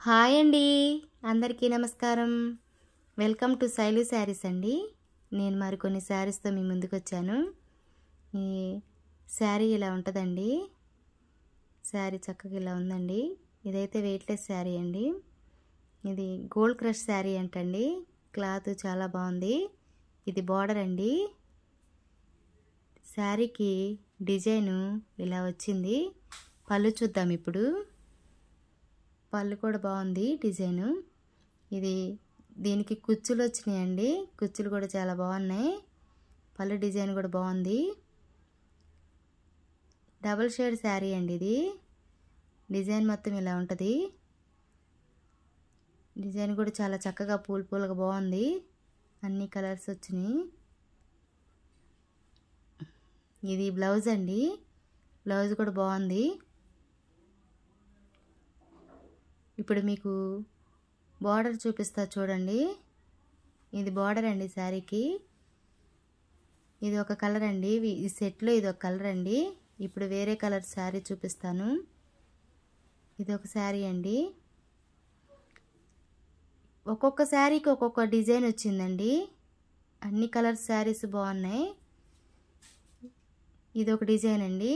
Hi అండి, అందరికీ నమస్కారం. వెల్కమ్ టు శైలు శారీస్ అండి. నేను మరికొన్ని శారీస్తో మీ ముందుకు వచ్చాను. ఈ శారీ ఇలా ఉంటుందండి. శారీ చక్కగా ఇలా ఉందండి. ఇదైతే వెయిట్లెస్ శారీ అండి. ఇది గోల్డ్ క్రష్ శారీ అంటండి. క్లాత్ చాలా బాగుంది. ఇది బార్డర్ అండి. శారీకి డిజైను ఇలా వచ్చింది. పళ్ళు చూద్దాం ఇప్పుడు. పళ్ళు కూడా బాగుంది డిజైను. ఇది దీనికి కుచ్చులు వచ్చినాయండి. కుచ్చులు కూడా చాలా బాగున్నాయి. పళ్ళు డిజైన్ కూడా బాగుంది. డబుల్ షేడ్ శారీ అండి. ఇది డిజైన్ మొత్తం ఇలా ఉంటుంది. డిజైన్ కూడా చాలా చక్కగా పూలు పూలుగా బాగుంది. అన్ని కలర్స్ వచ్చినాయి. ఇది బ్లౌజ్ అండి. బ్లౌజ్ కూడా బాగుంది. ఇప్పుడు మీకు బార్డర్ చూపిస్తా చూడండి. ఇది బార్డర్ అండి శారీకి. ఇది ఒక కలర్ అండి. ఈ సెట్లో ఇది ఒక కలర్ అండి. ఇప్పుడు వేరే కలర్ శారీ చూపిస్తాను. ఇది ఒక శారీ అండి. ఒక్కొక్క శారీకి ఒక్కొక్క డిజైన్ వచ్చిందండి. అన్ని కలర్ శారీస్ బాగున్నాయి. ఇది ఒక డిజైన్ అండి.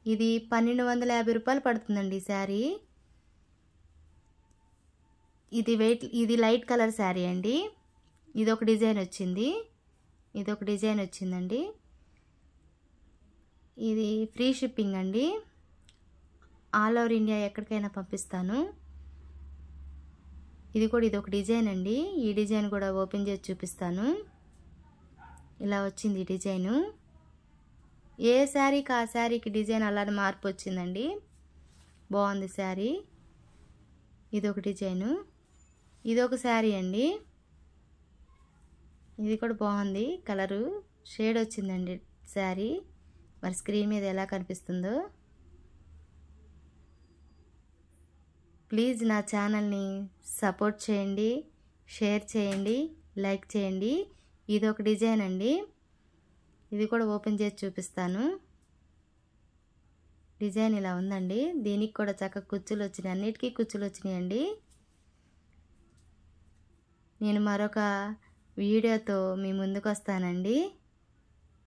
ఇది 1250 రూపాయలు పడుతుందండి శారీ. ఇది లైట్ కలర్ శారీ అండి. ఇది ఒక డిజైన్ వచ్చింది. ఇది ఒక డిజైన్ వచ్చిందండి. ఇది ఫ్రీ షిప్పింగ్ అండి. ఆల్ ఓవర్ ఇండియా ఎక్కడికైనా పంపిస్తాను. ఇది ఒక డిజైన్ అండి. ఈ డిజైన్ కూడా ఓపెన్ చేసి చూపిస్తాను. ఇలా వచ్చింది ఈ డిజైను. ఏ శారీకి ఆ శారీకి డిజైన్ అలానే మార్పు వచ్చిందండి. బాగుంది శారీ. ఇది ఒక డిజైను. ఇది ఒక శారీ అండి. ఇది కూడా బాగుంది. కలరు షేడ్ వచ్చిందండి శారీ. మరి స్క్రీన్ మీద ఎలా కనిపిస్తుందో. ప్లీజ్ నా ఛానల్ని సపోర్ట్ చేయండి, షేర్ చేయండి, లైక్ చేయండి. ఇది ఒక డిజైన్ అండి. ఇది కూడా ఓపెన్ చేసి చూపిస్తాను. డిజైన్ ఇలా ఉందండి. దీనికి కూడా చక్కగా కుచ్చులు వచ్చినాయి. అన్నిటికీ కుచ్చులు వచ్చినాయండి. నేను మరొక వీడియోతో మీ ముందుకు వస్తానండి.